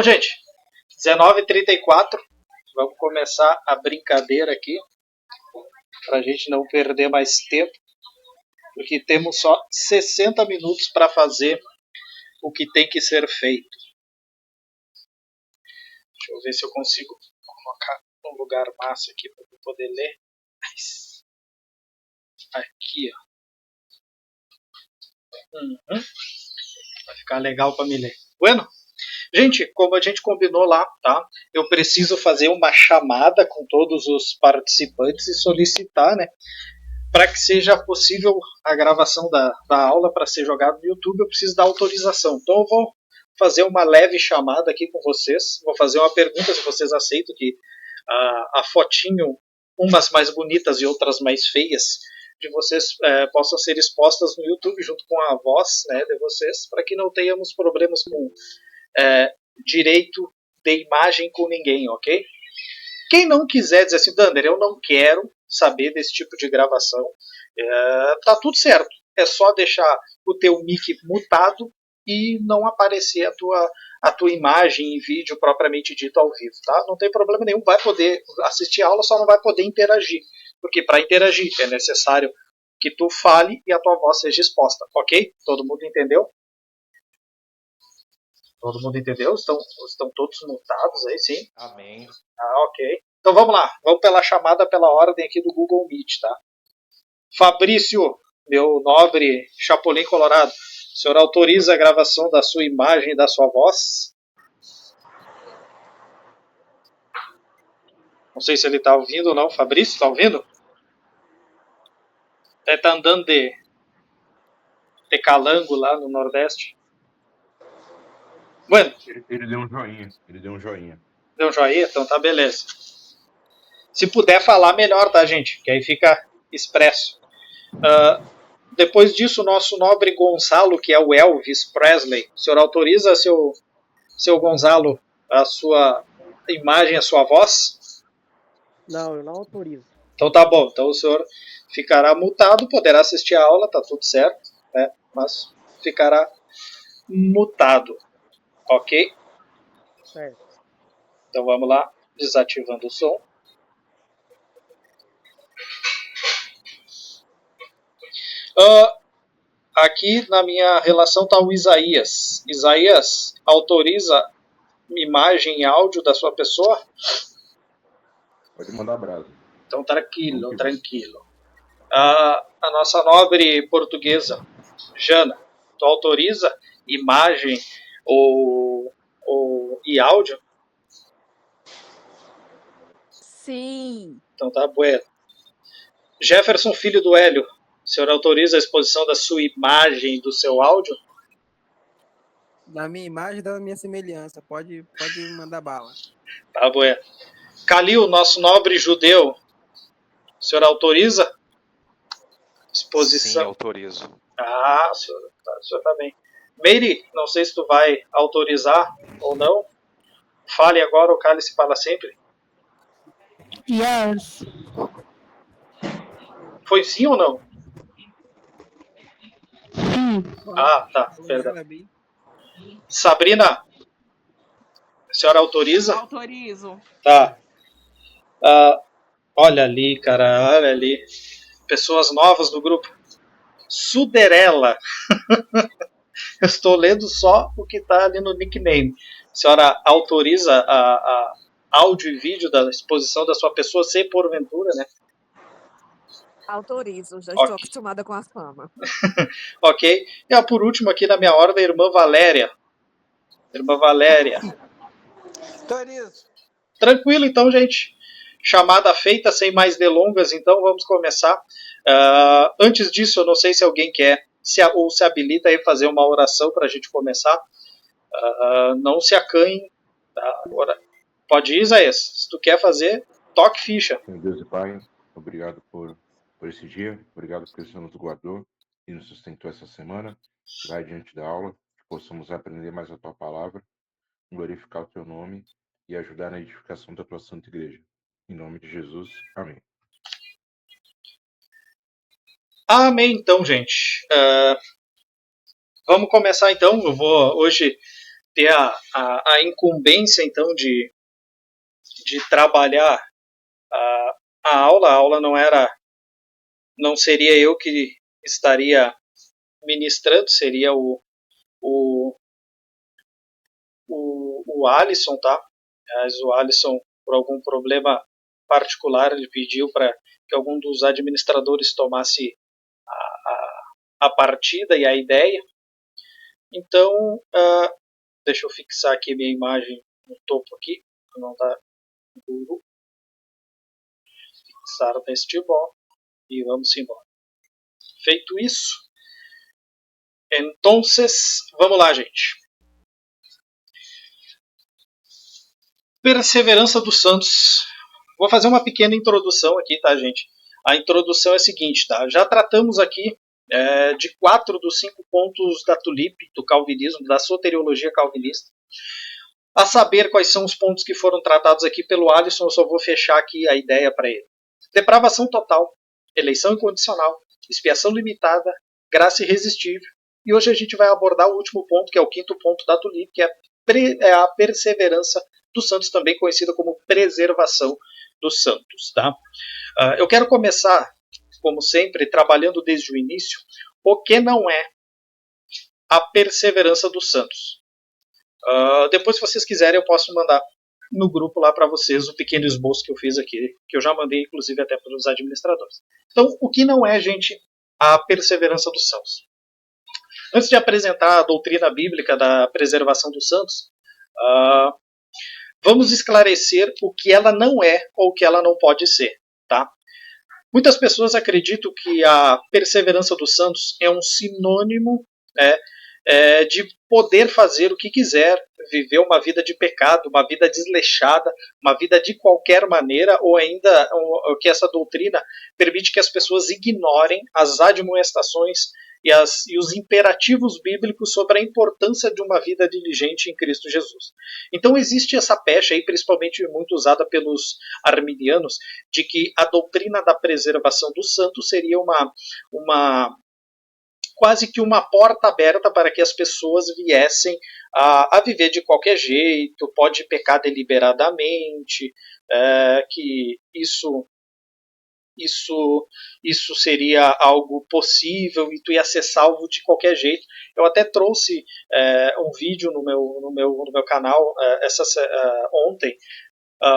gente, 19h34, vamos começar a brincadeira aqui, para a gente não perder mais tempo, porque temos só 60 minutos para fazer o que tem que ser feito. Deixa eu ver se eu consigo colocar um lugar massa aqui para eu poder ler. Aqui, ó. Vai ficar legal para me ler. Bueno, gente, como a gente combinou lá, tá? Eu preciso fazer uma chamada com todos os participantes e solicitar, né? Para que seja possível a gravação da aula para ser jogada no YouTube, eu preciso da autorização. Então eu vou fazer uma leve chamada aqui com vocês. Vou fazer uma pergunta se vocês aceitam que a fotinho, umas mais bonitas e outras mais feias, de vocês possam ser expostas no YouTube junto com a voz, né, de vocês, para que não tenhamos problemas com direito de imagem com ninguém, ok? Quem não quiser dizer assim, Dander, eu não quero saber desse tipo de gravação, tá tudo certo. É só deixar o teu mic mutado e não aparecer a tua imagem e vídeo propriamente dito ao vivo, tá? Não tem problema nenhum, vai poder assistir a aula, só não vai poder interagir, porque para interagir é necessário que tu fale e a tua voz seja exposta, ok? Todo mundo entendeu? Todo mundo entendeu? Estão todos mutados aí, sim? Amém. Ok. Então vamos lá, vamos pela chamada, pela ordem aqui do Google Meet, tá? Fabrício, meu nobre Chapolin Colorado, o senhor autoriza a gravação da sua imagem e da sua voz? Não sei se ele está ouvindo ou não. Fabrício, está ouvindo? Está andando de calango lá no Nordeste. Bueno. Ele deu um joinha. Deu um joinha, então tá beleza. Se puder falar, melhor, tá, gente? Que aí fica expresso. Depois disso, o nosso nobre Gonzalo, que é o Elvis Presley, o senhor autoriza, seu Gonzalo, a sua imagem, a sua voz? Não, eu não autorizo. Então tá bom, então o senhor ficará mutado, poderá assistir a aula, tá tudo certo, né? Mas ficará mutado, ok? Certo. Então vamos lá, desativando o som. Aqui na minha relação está o Isaías. Isaías, autoriza imagem e áudio da sua pessoa? Pode mandar brasa. Então tranquilo. A nossa nobre portuguesa, Jana, tu autoriza imagem e áudio? Sim. Então tá bueno. Jefferson, filho do Hélio, o senhor autoriza a exposição da sua imagem e do seu áudio? Da minha imagem e da minha semelhança. Pode mandar bala. Tá bueno. Calil, nosso nobre judeu, o senhor autoriza? Exposição? Sim, autorizo. O senhor tá bem. Meire, não sei se tu vai autorizar ou não. Fale agora ou cale-se para sempre. Yes. Foi sim ou não? Sim. Tá, perdão. Sabrina, a senhora autoriza? Autorizo. Tá. Olha ali, cara, olha ali. Pessoas novas do grupo. Suderela. Eu estou lendo só o que está ali no nickname. A senhora autoriza a áudio e vídeo da exposição da sua pessoa, se porventura, né? Autorizo, já estou acostumada com a fama. Ok. E por último aqui na minha ordem, a irmã Valéria. Irmã Valéria. Autorizo. Tranquilo então, gente. Chamada feita, sem mais delongas, então vamos começar. Antes disso, eu não sei se alguém quer se habilita aí fazer uma oração para a gente começar. Não se acanhem. Tá? Pode ir, Isaías. Se tu quer fazer, toque ficha. Senhor Deus e Pai, obrigado por esse dia. Obrigado porque o Senhor nos guardou e nos sustentou essa semana. Vai diante da aula, que possamos aprender mais a Tua Palavra, glorificar o Teu nome e ajudar na edificação da Tua Santa Igreja. Em nome de Jesus, amém. Amém, então, gente. Vamos começar, então. Eu vou hoje ter a incumbência, então, de trabalhar a aula. A aula não seria eu que estaria ministrando, seria o Alisson, tá? Mas o Alisson, por algum problema particular, ele pediu para que algum dos administradores tomasse a partida e a ideia. Então, deixa eu fixar aqui minha imagem no topo aqui, para não dar duro. Fixar neste bloco e vamos embora. Feito isso, então, vamos lá, gente. Perseverança dos santos. Vou fazer uma pequena introdução aqui, tá, gente? A introdução é a seguinte, tá? Já tratamos aqui de 4 dos 5 pontos da tulip, do calvinismo, da soteriologia calvinista. A saber quais são os pontos que foram tratados aqui pelo Alisson, eu só vou fechar aqui a ideia para ele. Depravação total, eleição incondicional, expiação limitada, graça irresistível. E hoje a gente vai abordar o último ponto, que é o 5º ponto da tulip, que é a perseverança dos santos, também conhecida como preservação dos santos. Tá? Eu quero começar, como sempre, trabalhando desde o início, o que não é a perseverança dos santos. Depois, se vocês quiserem, eu posso mandar no grupo lá para vocês o pequeno esboço que eu fiz aqui, que eu já mandei, inclusive, até para os administradores. Então, o que não é, gente, a perseverança dos santos? Antes de apresentar a doutrina bíblica da preservação dos santos, vamos esclarecer o que ela não é ou o que ela não pode ser. Tá? Muitas pessoas acreditam que a perseverança dos santos é um sinônimo de poder fazer o que quiser, viver uma vida de pecado, uma vida desleixada, uma vida de qualquer maneira, ou ainda que essa doutrina permite que as pessoas ignorem as admoestações e os imperativos bíblicos sobre a importância de uma vida diligente em Cristo Jesus. Então existe essa pecha aí, principalmente muito usada pelos arminianos, de que a doutrina da preservação dos santos seria quase que uma porta aberta para que as pessoas viessem a viver de qualquer jeito, pode pecar deliberadamente, que isso seria algo possível e tu ia ser salvo de qualquer jeito. Eu até trouxe um vídeo no meu canal ontem,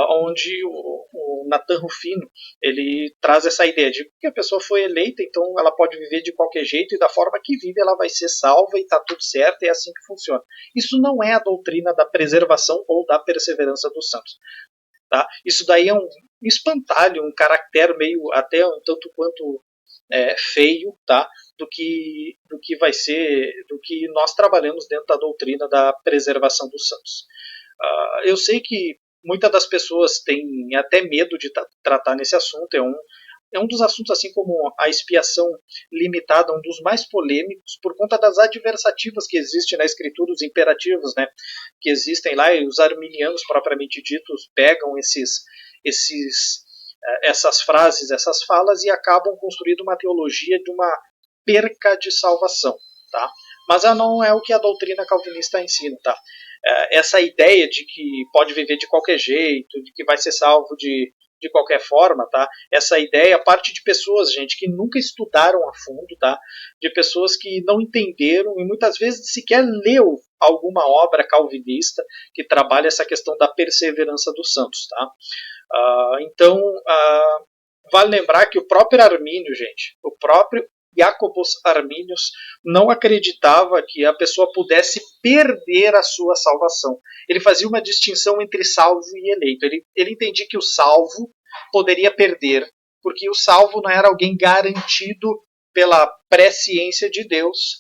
onde o Nathan Rufino ele traz essa ideia de que a pessoa foi eleita, então ela pode viver de qualquer jeito e da forma que vive ela vai ser salva e está tudo certo, e é assim que funciona. Isso não é a doutrina da preservação ou da perseverança dos santos. Tá? Isso daí é um espantalho, um caractere meio até um tanto quanto feio, tá? do que vai ser, do que nós trabalhamos dentro da doutrina da preservação dos santos. Eu sei que muitas das pessoas têm até medo de tratar nesse assunto. É um dos assuntos, assim como a expiação limitada, um dos mais polêmicos, por conta das adversativas que existem na escritura, os imperativos, né, que existem lá, e os arminianos, propriamente ditos, pegam essas frases, essas falas, e acabam construindo uma teologia de uma perca de salvação. Tá? Mas não é o que a doutrina calvinista ensina. Tá? Essa ideia de que pode viver de qualquer jeito, de que vai ser salvo de qualquer forma, tá? Essa ideia parte de pessoas, gente, que nunca estudaram a fundo, tá? De pessoas que não entenderam e muitas vezes sequer leu alguma obra calvinista que trabalha essa questão da perseverança dos santos, tá? Então, vale lembrar que o próprio Armínio, gente, o próprio Jacobus Arminius não acreditava que a pessoa pudesse perder a sua salvação. Ele fazia uma distinção entre salvo e eleito. Ele entendia que o salvo poderia perder, porque o salvo não era alguém garantido pela presciência de Deus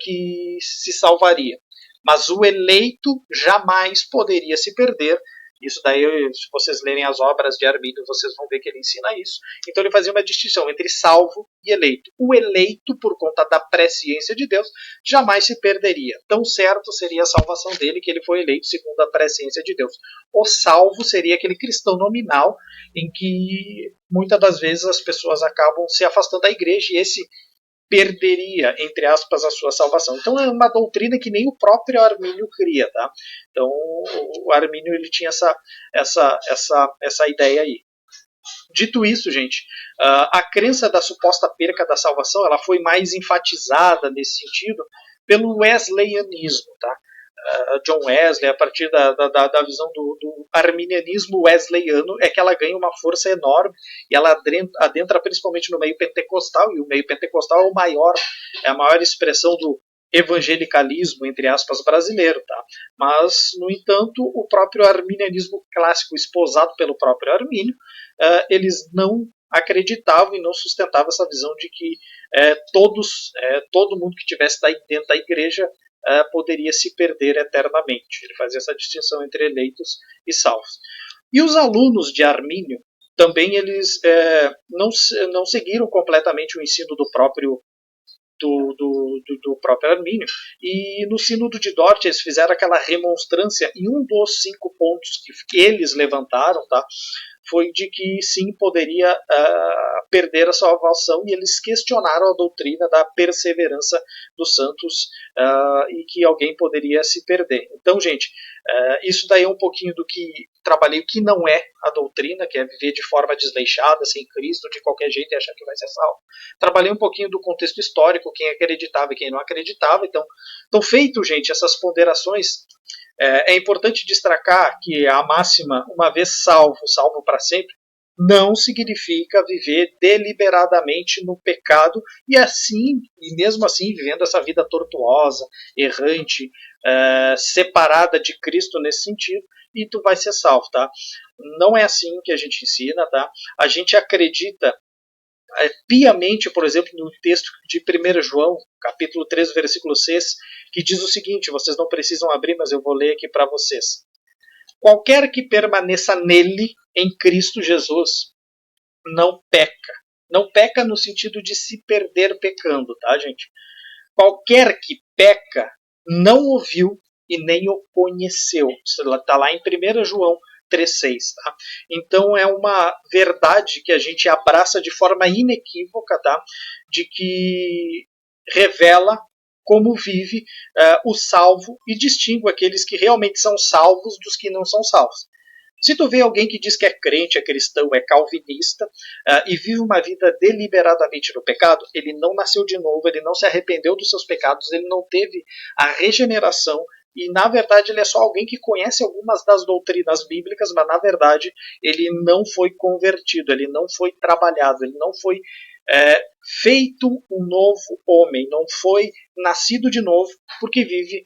que se salvaria. Mas o eleito jamais poderia se perder. Isso daí, se vocês lerem as obras de Armínio, vocês vão ver que ele ensina isso. Então ele fazia uma distinção entre salvo e eleito. O eleito, por conta da presciência de Deus, jamais se perderia. Tão certo seria a salvação dele que ele foi eleito segundo a presciência de Deus. O salvo seria aquele cristão nominal em que muitas das vezes as pessoas acabam se afastando da igreja, e esse perderia, entre aspas, a sua salvação. Então é uma doutrina que nem o próprio Armínio cria, tá? Então o Armínio ele tinha essa ideia aí. Dito isso, gente, a crença da suposta perca da salvação ela foi mais enfatizada nesse sentido pelo wesleyanismo, tá? John Wesley, a partir da visão do arminianismo wesleyano, é que ela ganha uma força enorme e ela adentra principalmente no meio pentecostal, e o meio pentecostal é a maior expressão do evangelicalismo, entre aspas, brasileiro. Tá? Mas, no entanto, o próprio arminianismo clássico, esposado pelo próprio Armínio, eles não acreditavam e não sustentavam essa visão de que todo mundo que estivesse dentro da igreja poderia se perder eternamente. Ele fazia essa distinção entre eleitos e salvos. E os alunos de Armínio também eles não seguiram completamente o ensino do próprio Armínio, e no Sínodo de Dort eles fizeram aquela remonstrância, e um dos 5 pontos que eles levantaram, tá, foi de que sim, poderia perder a salvação, e eles questionaram a doutrina da perseverança dos santos e que alguém poderia se perder. Então, gente, isso daí é um pouquinho do que trabalhei, o que não é a doutrina, que é viver de forma desleixada, sem Cristo, de qualquer jeito e achar que vai ser salvo. Trabalhei um pouquinho do contexto histórico, quem acreditava e quem não acreditava. Então feito, gente, essas ponderações, é importante destacar que a máxima, uma vez salvo, salvo para sempre, não significa viver deliberadamente no pecado e mesmo assim vivendo essa vida tortuosa, errante, separada de Cristo nesse sentido, e tu vai ser salvo, tá? Não é assim que a gente ensina, tá? A gente acredita piamente, por exemplo, no texto de 1 João, capítulo 3, versículo 6, que diz o seguinte, vocês não precisam abrir, mas eu vou ler aqui para vocês. Qualquer que permaneça nele, em Cristo Jesus, não peca. Não peca no sentido de se perder pecando, tá, gente? Qualquer que peca não ouviu e nem o conheceu. Está lá em 1 João 3,6. Tá? Então é uma verdade que a gente abraça de forma inequívoca, tá? De que revela como vive o salvo e distingue aqueles que realmente são salvos dos que não são salvos. Se tu vê alguém que diz que é crente, é cristão, é calvinista e vive uma vida deliberadamente no pecado, ele não nasceu de novo, ele não se arrependeu dos seus pecados, ele não teve a regeneração e, na verdade, ele é só alguém que conhece algumas das doutrinas bíblicas, mas, na verdade, ele não foi convertido, ele não foi trabalhado, ele não foi feito um novo homem, não foi nascido de novo, porque vive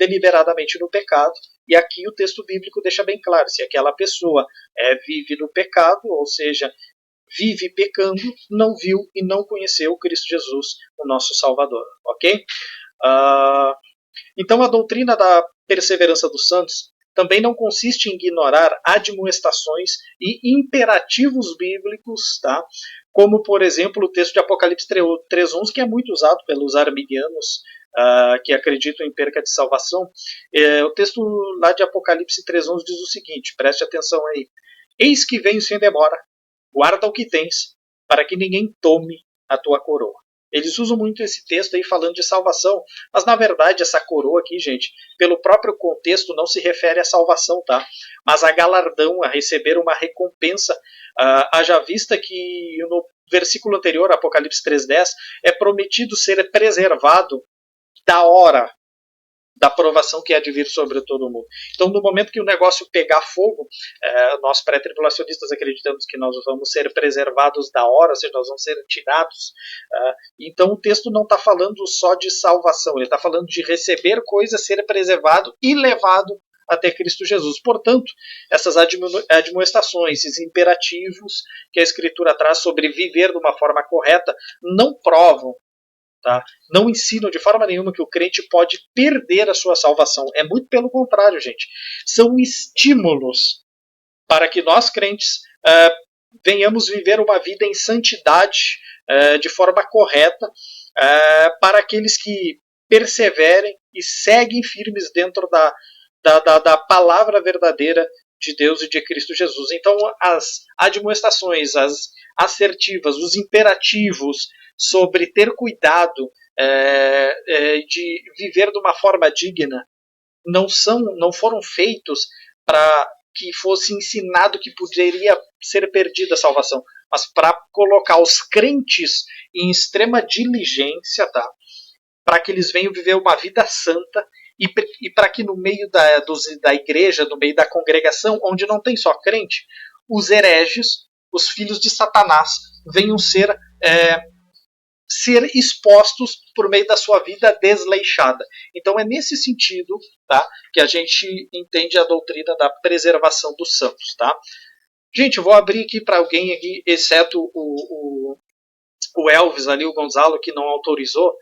deliberadamente no pecado. E aqui o texto bíblico deixa bem claro, se aquela pessoa vive no pecado, ou seja, vive pecando, não viu e não conheceu Cristo Jesus, o nosso Salvador, ok? Então a doutrina da perseverança dos santos também não consiste em ignorar admoestações e imperativos bíblicos, tá? Como, por exemplo, o texto de Apocalipse 3:11, que é muito usado pelos arminianos que acreditam em perca de salvação. O texto lá de Apocalipse 3:11 diz o seguinte, preste atenção aí. Eis que venho sem demora, guarda o que tens, para que ninguém tome a tua coroa. Eles usam muito esse texto aí falando de salvação, mas na verdade essa coroa aqui, gente, pelo próprio contexto não se refere à salvação, tá? Mas a galardão, a receber uma recompensa, haja vista que no versículo anterior, Apocalipse 3:10, é prometido ser preservado da hora da provação que há de vir sobre todo mundo. Então, no momento que o negócio pegar fogo, nós pré-tribulacionistas acreditamos que nós vamos ser preservados da hora, ou seja, nós vamos ser tirados. Então, o texto não está falando só de salvação, ele está falando de receber coisas, ser preservado e levado até Cristo Jesus. Portanto, essas admoestações, esses imperativos que a Escritura traz sobre viver de uma forma correta, não provam, tá? Não ensinam de forma nenhuma que o crente pode perder a sua salvação. É muito pelo contrário, gente. São estímulos para que nós, crentes, venhamos viver uma vida em santidade de forma correta, para aqueles que perseverem e seguem firmes dentro da palavra verdadeira de Deus e de Cristo Jesus. Então, as admoestações, as assertivas, os imperativos sobre ter cuidado de viver de uma forma digna não foram feitos para que fosse ensinado que poderia ser perdida a salvação, mas para colocar os crentes em extrema diligência, tá? Para que eles venham viver uma vida santa e para que no meio da igreja, no meio da congregação, onde não tem só crente, os hereges, os filhos de Satanás, venham ser expostos por meio da sua vida desleixada. Então é nesse sentido, tá, que a gente entende a doutrina da preservação dos santos. Tá? Gente, eu vou abrir aqui para alguém aqui, exceto o Elvis ali, o Gonzalo, que não autorizou.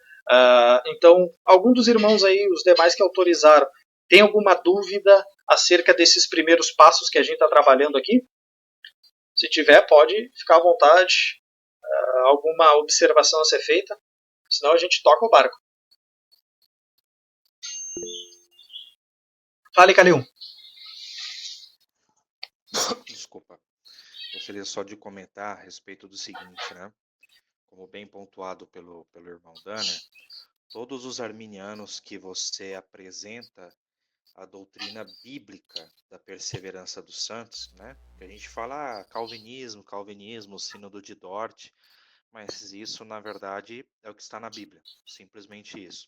Então, algum dos irmãos aí, os demais que autorizaram, tem alguma dúvida acerca desses primeiros passos que a gente está trabalhando aqui? Se tiver, pode ficar à vontade. Alguma observação a ser feita? Senão a gente toca o barco. Fale, Calil. Desculpa. Gostaria só de comentar a respeito do seguinte, né? Como bem pontuado pelo irmão Danner, todos os arminianos que você apresenta a doutrina bíblica da perseverança dos santos, né? Que a gente fala calvinismo, sínodo de Dort, mas isso, na verdade, é o que está na Bíblia, simplesmente isso.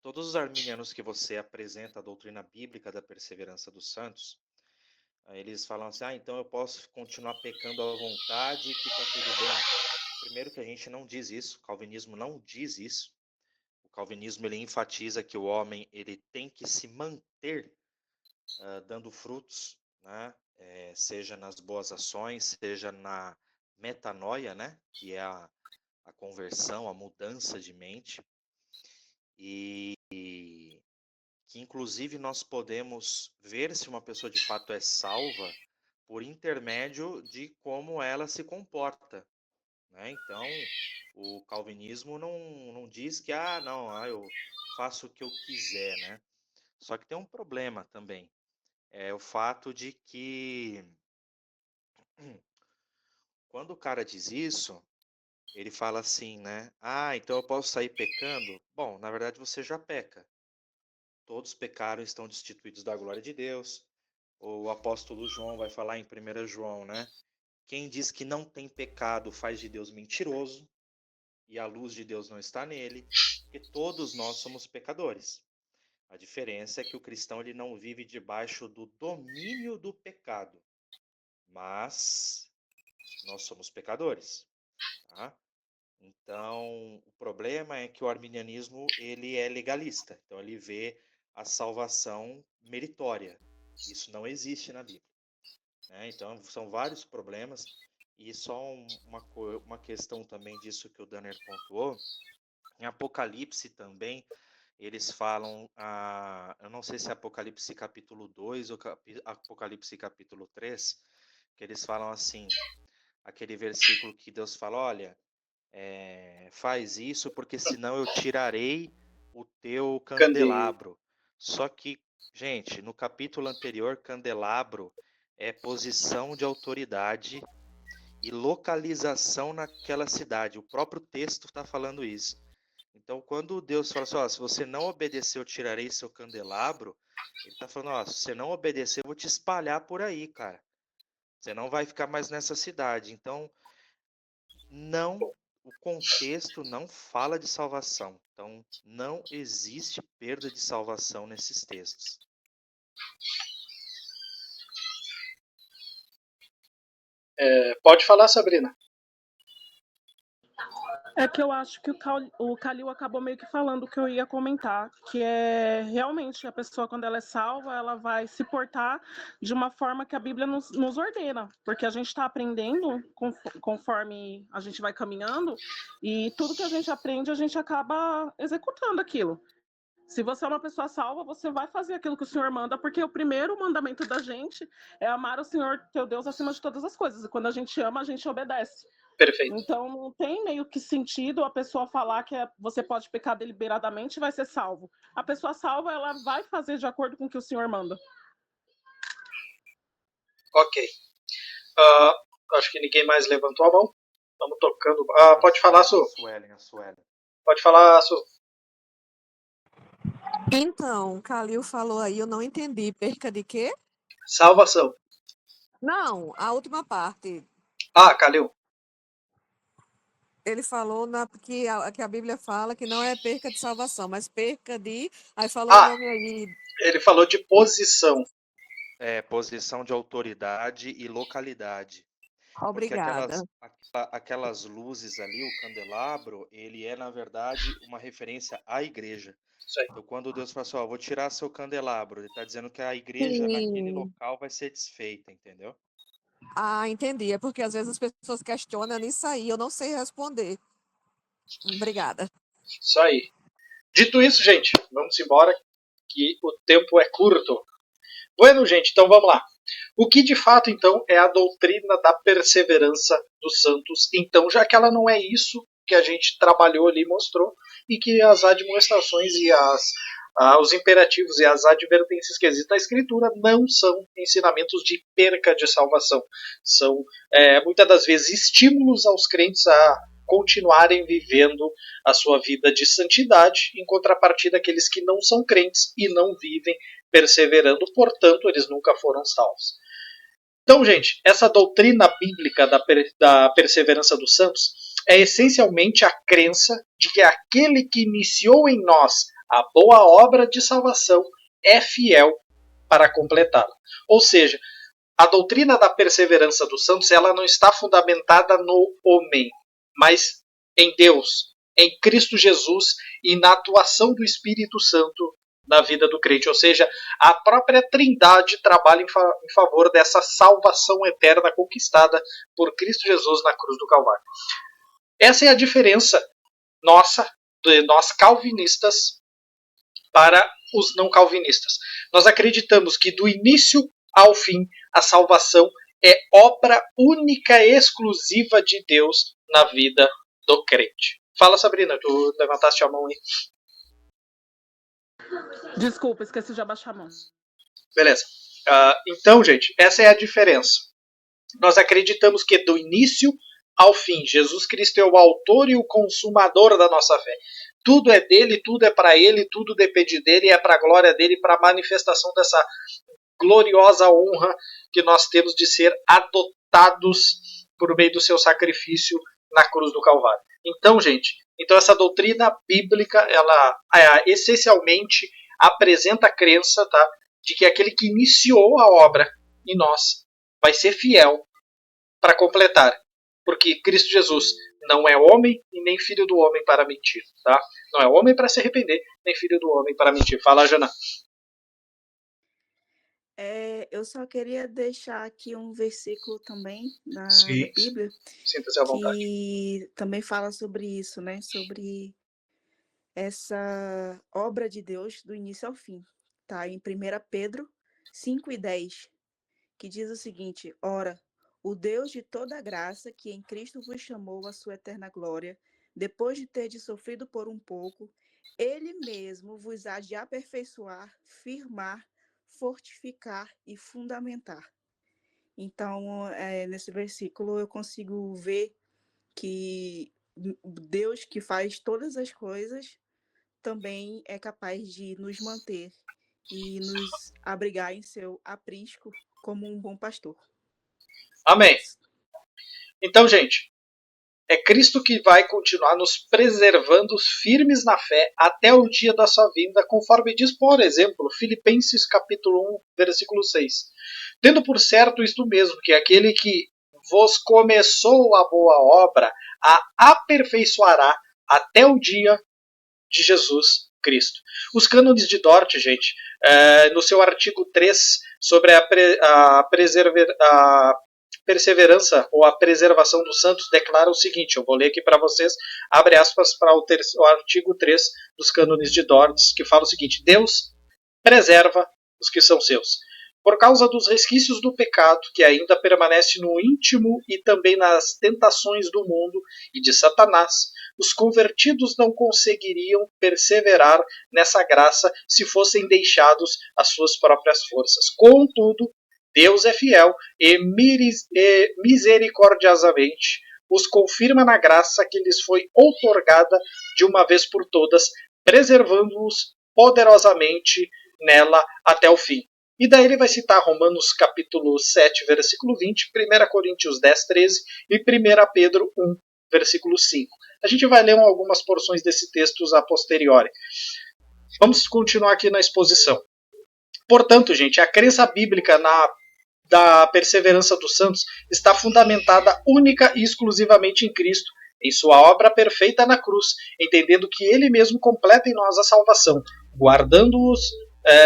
Todos os arminianos que você apresenta a doutrina bíblica da perseverança dos santos, eles falam assim, então eu posso continuar pecando à vontade que está tudo bem. Primeiro que a gente não diz isso, o calvinismo não diz isso. O calvinismo ele enfatiza que o homem ele tem que se manter dando frutos, né? Seja nas boas ações, seja na metanoia, né? Que é a conversão, a mudança de mente. E que inclusive nós podemos ver se uma pessoa de fato é salva por intermédio de como ela se comporta, né? Então, o calvinismo não diz que eu faço o que eu quiser, né? Só que tem um problema também, é o fato de que quando o cara diz isso, ele fala assim, né? Então eu posso sair pecando? Bom, na verdade você já peca. Todos pecaram e estão destituídos da glória de Deus. O apóstolo João vai falar em 1 João, né? Quem diz que não tem pecado faz de Deus mentiroso e a luz de Deus não está nele, porque todos nós somos pecadores. A diferença é que o cristão ele não vive debaixo do domínio do pecado, mas nós somos pecadores, tá? Então, o problema é que o arminianismo ele é legalista, então ele vê a salvação meritória. Isso não existe na Bíblia, né? Então, são vários problemas. E só uma questão também disso que o Danner pontuou, em Apocalipse também, eles falam, eu não sei se é Apocalipse capítulo 2 ou Apocalipse capítulo 3, que eles falam assim, aquele versículo que Deus fala, olha, faz isso porque senão eu tirarei o teu candelabro. Só que, gente, no capítulo anterior, candelabro é posição de autoridade e localização naquela cidade. O próprio texto está falando isso. Então, quando Deus fala assim, se você não obedecer, eu tirarei seu candelabro, ele está falando, se você não obedecer, eu vou te espalhar por aí, cara. Você não vai ficar mais nessa cidade. Então, o contexto não fala de salvação. Então, não existe perda de salvação nesses textos. Pode falar, Sabrina. É que eu acho que o Calil acabou meio que falando o que eu ia comentar, que é realmente a pessoa, quando ela é salva, ela vai se portar de uma forma que a Bíblia nos ordena, porque a gente está aprendendo conforme a gente vai caminhando, e tudo que a gente aprende, a gente acaba executando aquilo. Se você é uma pessoa salva, você vai fazer aquilo que o Senhor manda, porque o primeiro mandamento da gente é amar o Senhor teu Deus acima de todas as coisas, e quando a gente ama, a gente obedece. Perfeito. Então não tem meio que sentido a pessoa falar que você pode pecar deliberadamente e vai ser salvo. A pessoa salva, ela vai fazer de acordo com o que o Senhor manda. Ok. Acho que ninguém mais levantou a mão. Vamos tocando. Ah, pode falar, Su. A Suelen. Pode falar, Su. Então, Calil falou aí, eu não entendi. Perca de quê? Salvação. Não, a última parte. Ah, Calil. Ele falou que a Bíblia fala que não é perca de salvação, mas perca de. Aí falou o Ah, nome aí. ele falou de posição. Posição de autoridade e localidade. Porque Obrigada. aquelas luzes ali, o candelabro, ele é, na verdade, uma referência à igreja. Isso aí. Então, quando Deus fala assim, ó, vou tirar seu candelabro, ele está dizendo que a igreja naquele Sim. local vai ser desfeita, entendeu? Ah, entendi. É porque às vezes as pessoas questionam nisso aí, eu não sei responder. Obrigada. Isso aí. Dito isso, gente, vamos embora, que o tempo é curto. Bueno, gente, então vamos lá. O que de fato, então, é a doutrina da perseverança dos santos? Então, já que ela não é isso que a gente trabalhou ali e mostrou, e que as admoestações e os imperativos e as advertências que existem na Escritura não são ensinamentos de perca de salvação. São, muitas das vezes, estímulos aos crentes a continuarem vivendo a sua vida de santidade, em contrapartida àqueles que não são crentes e não vivem perseverando, portanto, eles nunca foram salvos. Então, gente, essa doutrina bíblica da perseverança dos santos é essencialmente a crença de que aquele que iniciou em nós a boa obra de salvação é fiel para completá-la. Ou seja, a doutrina da perseverança dos santos, ela não está fundamentada no homem, mas em Deus, em Cristo Jesus e na atuação do Espírito Santo na vida do crente. Ou seja, a própria Trindade trabalha em favor dessa salvação eterna conquistada por Cristo Jesus na cruz do Calvário. Essa é a diferença nossa, de nós calvinistas, para os não calvinistas. Nós acreditamos que do início ao fim a salvação é obra única e exclusiva de Deus na vida do crente. Fala, Sabrina, tu levantaste a mão aí. Desculpa, esqueci de abaixar a mão. Beleza. Então, gente, essa é a diferença. Nós acreditamos que do início ao fim, Jesus Cristo é o autor e o consumador da nossa fé. Tudo é dele, tudo é para ele, tudo depende dele, e é para a glória dele, para a manifestação dessa gloriosa honra que nós temos de ser adotados por meio do seu sacrifício na cruz do Calvário. Então, gente, essa doutrina bíblica, ela essencialmente apresenta a crença, tá, de que aquele que iniciou a obra em nós vai ser fiel para completar. Porque Cristo Jesus não é homem e nem filho do homem para mentir. Tá? Não é homem para se arrepender, nem filho do homem para mentir. Fala, Jana. Eu só queria deixar aqui um versículo também da Bíblia. Sinta-se à vontade. Que também fala sobre isso, né? Sobre essa obra de Deus do início ao fim. Tá? Em 1 Pedro 5:10, que diz o seguinte: Ora, o Deus de toda graça, que em Cristo vos chamou à sua eterna glória, depois de terdes sofrido por um pouco, Ele mesmo vos há de aperfeiçoar, firmar, fortificar e fundamentar. Então, nesse versículo eu consigo ver que Deus, que faz todas as coisas, também é capaz de nos manter e nos abrigar em seu aprisco como um bom pastor. Amém. Então, gente, é Cristo que vai continuar nos preservando firmes na fé até o dia da sua vinda, conforme diz, por exemplo, Filipenses capítulo 1, versículo 6. Tendo por certo isto mesmo, que aquele que vos começou a boa obra, a aperfeiçoará até o dia de Jesus Cristo. Os cânones de Dort, gente, no seu artigo 3, sobre a perseverança ou a preservação dos santos, declara o seguinte, eu vou ler aqui para vocês, abre aspas para o artigo 3 dos cânones de Dort, que fala o seguinte: Deus preserva os que são seus. Por causa dos resquícios do pecado que ainda permanece no íntimo e também nas tentações do mundo e de Satanás, os convertidos não conseguiriam perseverar nessa graça se fossem deixados às suas próprias forças. Contudo, Deus é fiel e misericordiosamente os confirma na graça que lhes foi outorgada de uma vez por todas, preservando-os poderosamente nela até o fim. E daí ele vai citar Romanos capítulo 7, versículo 20, 1 Coríntios 10, 13 e 1 Pedro 1, versículo 5. A gente vai ler algumas porções desse texto a posteriori. Vamos continuar aqui na exposição. Portanto, gente, a crença bíblica da perseverança dos santos está fundamentada única e exclusivamente em Cristo, em sua obra perfeita na cruz, entendendo que Ele mesmo completa em nós a salvação, guardando-os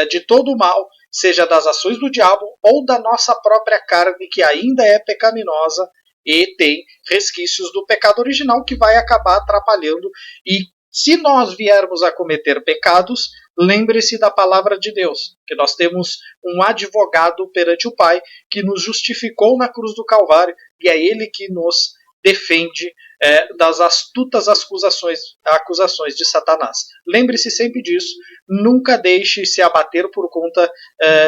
de todo o mal, seja das ações do diabo ou da nossa própria carne, que ainda é pecaminosa e tem resquícios do pecado original que vai acabar atrapalhando. E se nós viermos a cometer pecados, lembre-se da palavra de Deus, que nós temos um advogado perante o Pai que nos justificou na cruz do Calvário, e é Ele que nos defende das astutas acusações de Satanás. Lembre-se sempre disso, nunca deixe se abater por conta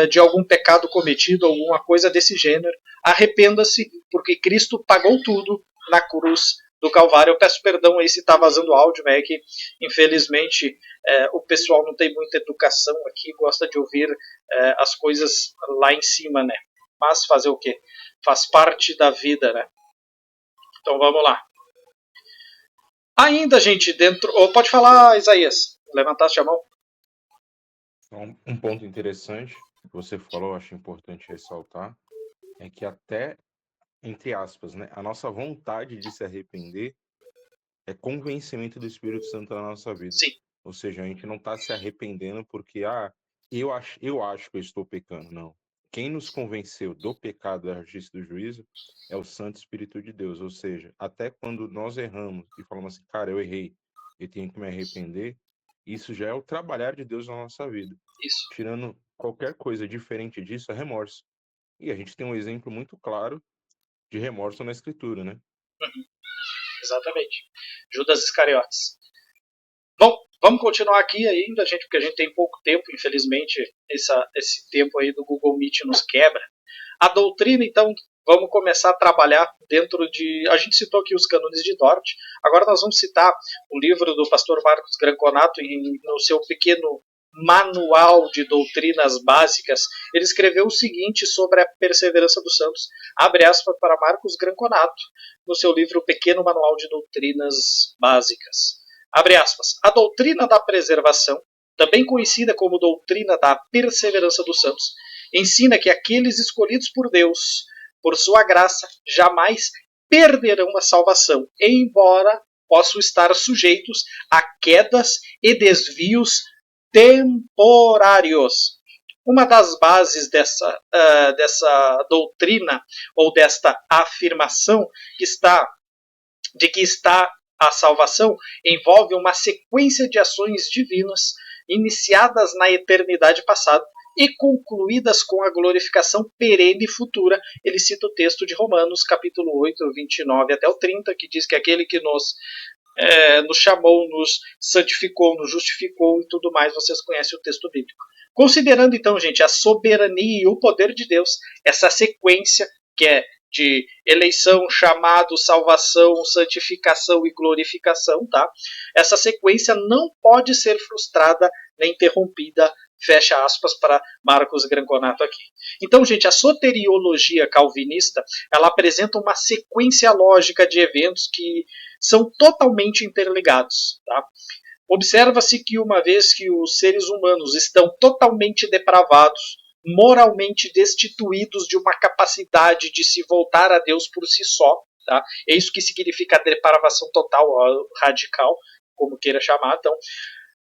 de algum pecado cometido, alguma coisa desse gênero. Arrependa-se, porque Cristo pagou tudo na cruz do Calvário. Eu peço perdão aí se está vazando áudio, né, que infelizmente o pessoal não tem muita educação aqui, gosta de ouvir as coisas lá em cima, né? Mas fazer o quê? Faz parte da vida, né? Então vamos lá. Ainda, gente, dentro... pode falar, Isaías. Levantaste a mão. Então, um ponto interessante que você falou, acho importante ressaltar, é que até, entre aspas, né, a nossa vontade de se arrepender é convencimento do Espírito Santo na nossa vida. Sim. Ou seja, a gente não está se arrependendo porque eu acho que eu estou pecando. Não. Quem nos convenceu do pecado, da justiça e do juízo é o Santo Espírito de Deus. Ou seja, até quando nós erramos e falamos assim, cara, eu errei, eu tenho que me arrepender, isso já é o trabalhar de Deus na nossa vida. Isso. Tirando qualquer coisa diferente disso, é remorso. E a gente tem um exemplo muito claro de remorso na Escritura, né? Uhum. Exatamente. Judas Iscariotes. Bom, vamos continuar aqui ainda, gente, porque a gente tem pouco tempo, infelizmente, esse tempo aí do Google Meet nos quebra. A doutrina, então, vamos começar a trabalhar dentro de... A gente citou aqui os cânones de Dort, agora nós vamos citar o livro do pastor Marcos Granconato no seu pequeno manual de doutrinas básicas. Ele escreveu o seguinte sobre a perseverança dos santos, abre aspas para Marcos Granconato, no seu livro Pequeno Manual de Doutrinas Básicas. Abre aspas. A doutrina da preservação, também conhecida como doutrina da perseverança dos santos, ensina que aqueles escolhidos por Deus, por sua graça, jamais perderão a salvação, embora possam estar sujeitos a quedas e desvios temporários. Uma das bases dessa doutrina ou desta afirmação de que está a salvação envolve uma sequência de ações divinas iniciadas na eternidade passada e concluídas com a glorificação perene futura. Ele cita o texto de Romanos, capítulo 8, 29 até o 30, que diz que aquele que nos chamou, nos santificou, nos justificou e tudo mais, vocês conhecem o texto bíblico. Considerando então, gente, a soberania e o poder de Deus, essa sequência que é de eleição, chamado, salvação, santificação e glorificação, tá? Essa sequência não pode ser frustrada nem interrompida, fecha aspas para Marcos Granconato aqui. Então, gente, a soteriologia calvinista, ela apresenta uma sequência lógica de eventos que são totalmente interligados, tá? Observa-se que uma vez que os seres humanos estão totalmente depravados, moralmente destituídos de uma capacidade de se voltar a Deus por si só, tá? É isso que significa depravação total, radical, como queira chamar. Então,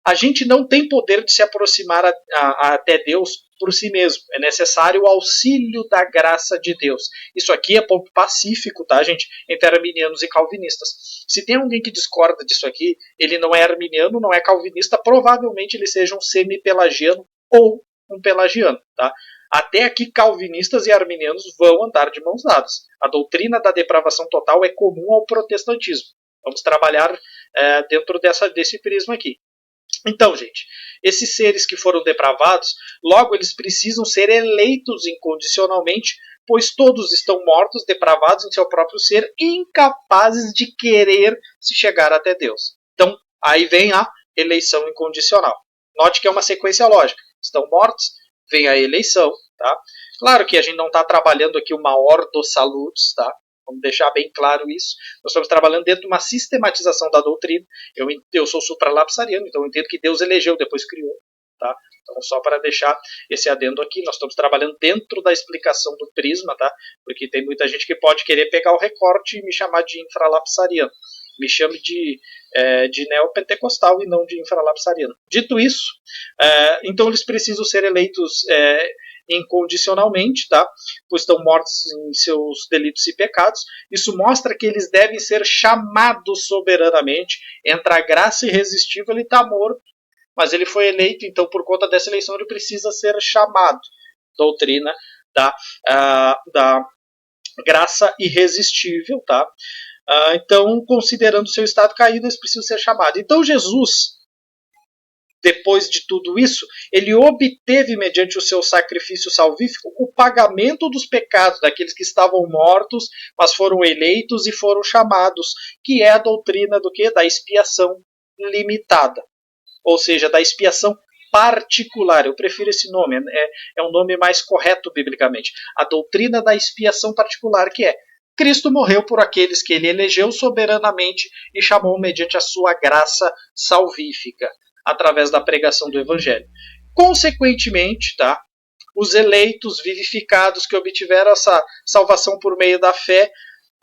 a gente não tem poder de se aproximar até Deus por si mesmo. É necessário o auxílio da graça de Deus. Isso aqui é ponto pacífico, tá, gente? Entre arminianos e calvinistas. Se tem alguém que discorda disso aqui, ele não é arminiano, não é calvinista, provavelmente ele seja um semi-pelagiano ou um pelagiano, tá? Até aqui calvinistas e arminianos vão andar de mãos dadas. A doutrina da depravação total é comum ao protestantismo. Vamos trabalhar dentro desse prisma aqui. Então, gente, esses seres que foram depravados, logo eles precisam ser eleitos incondicionalmente pois todos estão mortos, depravados em seu próprio ser, incapazes de querer se chegar até Deus. Então, aí vem a eleição incondicional. Note que é uma sequência lógica. Estão mortos, vem a eleição, tá? Claro que a gente não está trabalhando aqui uma ordo salutis, tá? Vamos deixar bem claro isso. Nós estamos trabalhando dentro de uma sistematização da doutrina. Eu sou supralapsariano, então eu entendo que Deus elegeu, depois criou, tá? Então, só para deixar esse adendo aqui, nós estamos trabalhando dentro da explicação do prisma, tá? Porque tem muita gente que pode querer pegar o recorte e me chamar de infralapsariano. Me chame de neopentecostal e não de infralapsariano. Dito isso, então eles precisam ser eleitos incondicionalmente, tá? Pois estão mortos em seus delitos e pecados. Isso mostra que eles devem ser chamados soberanamente. Entre a graça irresistível, ele está morto, mas ele foi eleito, então por conta dessa eleição ele precisa ser chamado. Doutrina da graça irresistível, tá? Então, considerando seu estado caído, eles precisam ser chamados. Então, Jesus, depois de tudo isso, ele obteve, mediante o seu sacrifício salvífico, o pagamento dos pecados daqueles que estavam mortos, mas foram eleitos e foram chamados, que é a doutrina do quê? Da expiação limitada. Ou seja, da expiação particular. Eu prefiro esse nome, é um nome mais correto biblicamente. A doutrina da expiação particular, que é Cristo morreu por aqueles que ele elegeu soberanamente e chamou mediante a sua graça salvífica, através da pregação do Evangelho. Consequentemente, tá, os eleitos vivificados que obtiveram essa salvação por meio da fé,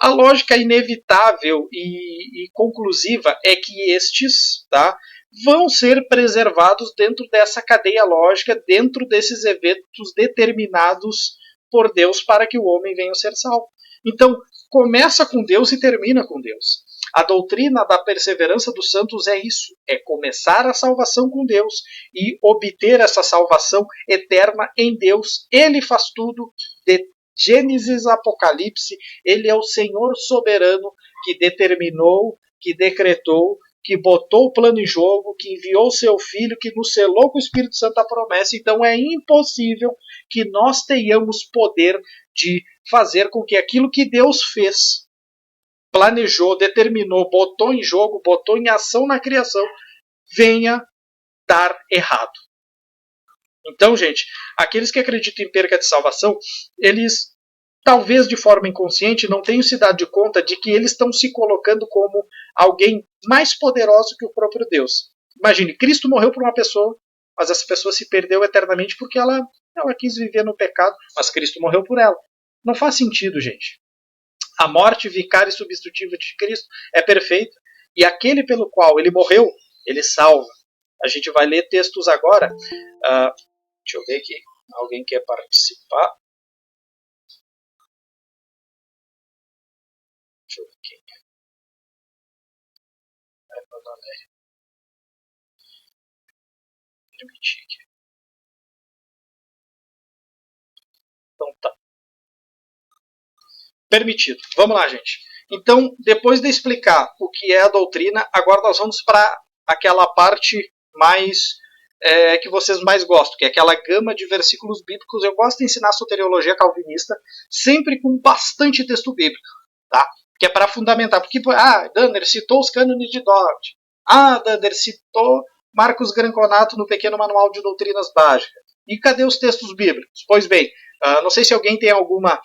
a lógica inevitável e conclusiva é que estes, tá, vão ser preservados dentro dessa cadeia lógica, dentro desses eventos determinados por Deus para que o homem venha a ser salvo. Então, começa com Deus e termina com Deus. A doutrina da perseverança dos santos é isso, é começar a salvação com Deus e obter essa salvação eterna em Deus. Ele faz tudo, de Gênesis a Apocalipse, ele é o Senhor soberano que determinou, que decretou, que botou o plano em jogo, que enviou seu Filho, que nos selou com o Espírito Santo a promessa. Então é impossível que nós tenhamos poder de fazer com que aquilo que Deus fez, planejou, determinou, botou em jogo, botou em ação na criação, venha dar errado. Então, gente, aqueles que acreditam em perca de salvação, eles, talvez de forma inconsciente, não tenham se dado conta de que eles estão se colocando como alguém mais poderoso que o próprio Deus. Imagine, Cristo morreu por uma pessoa, mas essa pessoa se perdeu eternamente porque ela quis viver no pecado, mas Cristo morreu por ela. Não faz sentido, gente. A morte vicária e substitutiva de Cristo é perfeita, e aquele pelo qual ele morreu, ele salva. A gente vai ler textos agora. Deixa eu ver aqui. Alguém quer participar? Deixa eu ver quem é. Permitir aqui. Então tá. Permitido. Vamos lá, gente. Então, depois de explicar o que é a doutrina, agora nós vamos para aquela parte mais que vocês mais gostam, que é aquela gama de versículos bíblicos. Eu gosto de ensinar soteriologia calvinista sempre com bastante texto bíblico, tá? Que é para fundamentar. Porque, Danner citou os cânones de Dort. Danner citou Marcos Granconato no Pequeno Manual de Doutrinas Básicas. E cadê os textos bíblicos? Pois bem, não sei se alguém tem alguma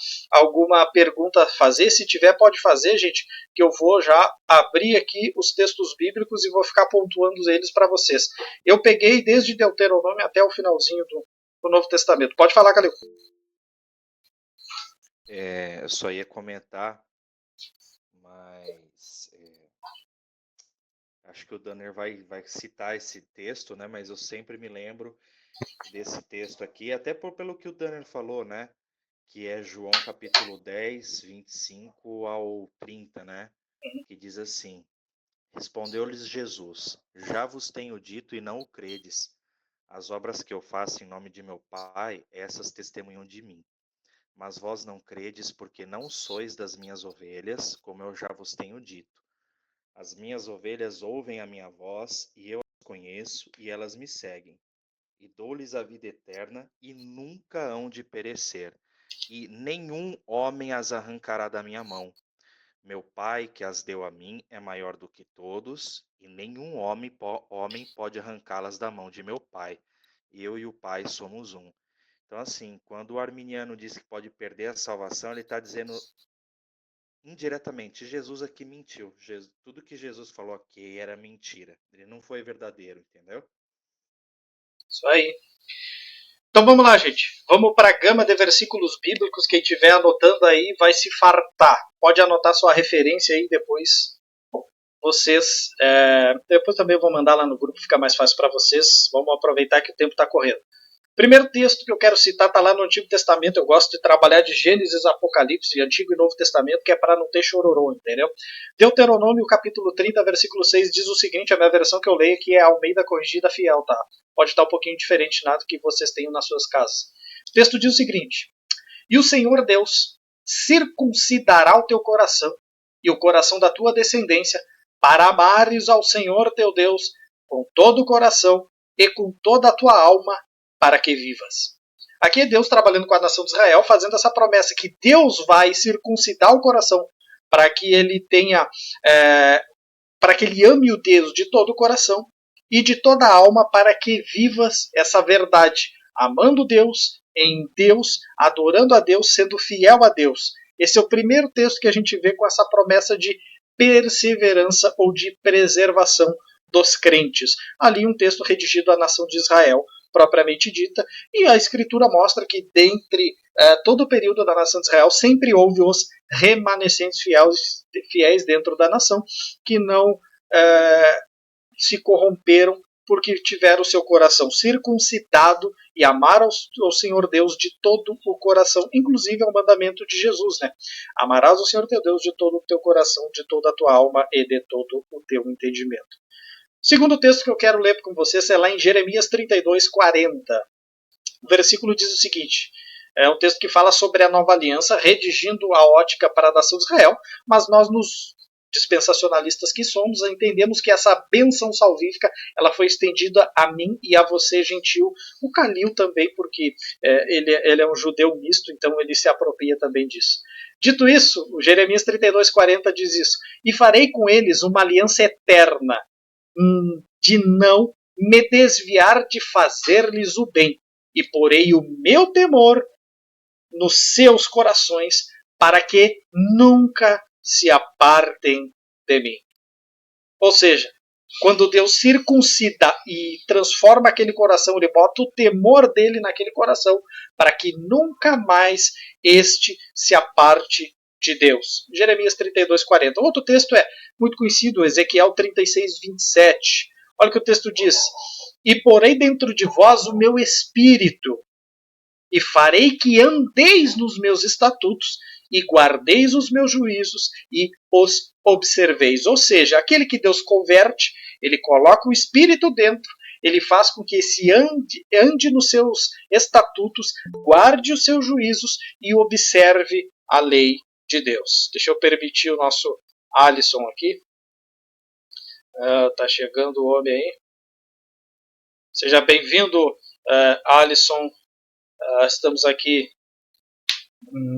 pergunta a fazer. Se tiver, pode fazer, gente, que eu vou já abrir aqui os textos bíblicos e vou ficar pontuando eles para vocês. Eu peguei desde Deuteronômio até o finalzinho do Novo Testamento. Pode falar, Calil. Eu só ia comentar, mas acho que o Danner vai citar esse texto, né? Mas eu sempre me lembro desse texto aqui, até pelo que o Danner falou, né? Que é João capítulo 10, 25 ao 30, né? Que diz assim: Respondeu-lhes Jesus: Já vos tenho dito e não o credes. As obras que eu faço em nome de meu Pai, essas testemunham de mim. Mas vós não credes, porque não sois das minhas ovelhas, como eu já vos tenho dito. As minhas ovelhas ouvem a minha voz, e eu as conheço, e elas me seguem. E dou-lhes a vida eterna, e nunca hão de perecer, e nenhum homem as arrancará da minha mão. Meu Pai, que as deu a mim, é maior do que todos, e nenhum homem pode arrancá-las da mão de meu Pai. Eu e o Pai somos um. Então, assim, quando o arminiano diz que pode perder a salvação, ele está dizendo indiretamente, Jesus aqui mentiu. Tudo que Jesus falou aqui era mentira. Ele não foi verdadeiro, entendeu? Isso aí. Então vamos lá, gente. Vamos para a gama de versículos bíblicos. Quem estiver anotando aí vai se fartar. Pode anotar sua referência aí depois. Vocês. Depois também eu vou mandar lá no grupo, fica mais fácil para vocês. Vamos aproveitar que o tempo está correndo. Primeiro texto que eu quero citar está lá no Antigo Testamento. Eu gosto de trabalhar de Gênesis, Apocalipse, Antigo e Novo Testamento, que é para não ter chororô, entendeu? Deuteronômio, capítulo 30, versículo 6, diz o seguinte, a minha versão que eu leio aqui é a Almeida Corrigida Fiel, tá? Pode estar um pouquinho diferente nada que vocês tenham nas suas casas. O texto diz o seguinte, e o Senhor Deus circuncidará o teu coração e o coração da tua descendência para amares ao Senhor teu Deus com todo o coração e com toda a tua alma, para que vivas. Aqui é Deus trabalhando com a nação de Israel, fazendo essa promessa que Deus vai circuncidar o coração para que ele tenha, para que ele ame o Deus de todo o coração e de toda a alma, para que vivas essa verdade, amando Deus, em Deus, adorando a Deus, sendo fiel a Deus. Esse é o primeiro texto que a gente vê com essa promessa de perseverança ou de preservação dos crentes. Ali um texto redigido à nação de Israel, propriamente dita, e a Escritura mostra que dentre todo o período da nação de Israel sempre houve os remanescentes fiéis dentro da nação que não se corromperam porque tiveram o seu coração circuncidado e amaram ao Senhor Deus de todo o coração, inclusive é um mandamento de Jesus, né? Amarás ao Senhor teu Deus de todo o teu coração, de toda a tua alma e de todo o teu entendimento. O segundo texto que eu quero ler com vocês é lá em Jeremias 32, 40. O versículo diz o seguinte, é um texto que fala sobre a nova aliança, redigindo a ótica para a nação de Israel, mas nós nos dispensacionalistas que somos, entendemos que essa bênção salvífica ela foi estendida a mim e a você, gentil. O Calil também, porque ele é um judeu misto, então ele se apropria também disso. Dito isso, o Jeremias 32, 40 diz isso, e farei com eles uma aliança eterna, de não me desviar de fazer-lhes o bem, e porei o meu temor nos seus corações, para que nunca se apartem de mim. Ou seja, quando Deus circuncida e transforma aquele coração, ele bota o temor dele naquele coração, para que nunca mais este se aparte de Deus. Jeremias 32, 40. Outro texto é muito conhecido, Ezequiel 36, 27. Olha o que o texto diz. E porei dentro de vós o meu espírito, e farei que andeis nos meus estatutos, e guardeis os meus juízos, e os observeis. Ou seja, aquele que Deus converte, ele coloca o espírito dentro, ele faz com que esse ande nos seus estatutos, guarde os seus juízos e observe a lei de Deus. Deixa eu permitir o nosso Alisson aqui. Tá chegando o homem aí. Seja bem-vindo, Alisson. Estamos aqui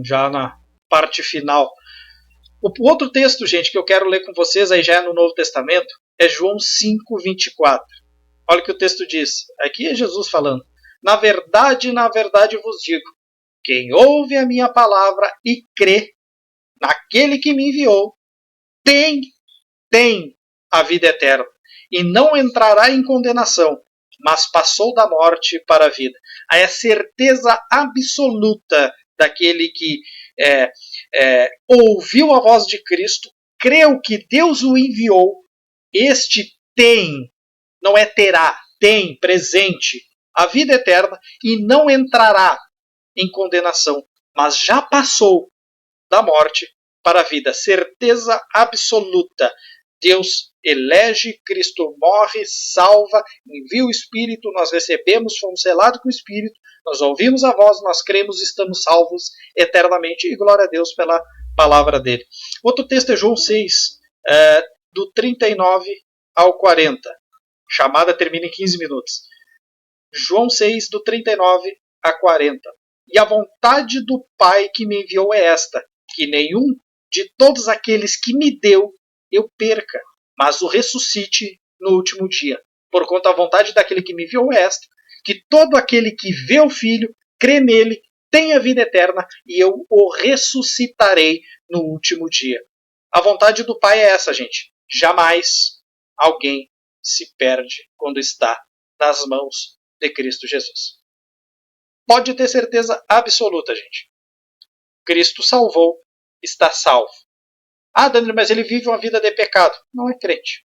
já na parte final. O outro texto, gente, que eu quero ler com vocês, aí já é no Novo Testamento, é João 5, 24. Olha o que o texto diz. Aqui é Jesus falando. Na verdade vos digo, quem ouve a minha palavra e crê naquele que me enviou, tem a vida eterna, e não entrará em condenação, mas passou da morte para a vida. Aí a certeza absoluta daquele que ouviu a voz de Cristo, creu que Deus o enviou, este tem, não é terá, tem, presente, a vida eterna e não entrará em condenação, mas já passou da morte para a vida. Certeza absoluta. Deus elege, Cristo morre, salva, envia o Espírito, nós recebemos, fomos selados com o Espírito, nós ouvimos a voz, nós cremos, estamos salvos eternamente, e glória a Deus pela palavra dele. Outro texto é João 6, do 39 ao 40. Chamada termina em 15 minutos. João 6, do 39 a 40. E a vontade do Pai que me enviou é esta, que nenhum de todos aqueles que me deu eu perca, mas o ressuscite no último dia. Porquanto a vontade daquele que me enviou é esta, que todo aquele que vê o Filho, crê nele, tenha vida eterna, e eu o ressuscitarei no último dia. A vontade do Pai é essa, gente. Jamais alguém se perde quando está nas mãos de Cristo Jesus. Pode ter certeza absoluta, gente. Cristo salvou, está salvo. Ah, Danilo, mas ele vive uma vida de pecado. Não é crente.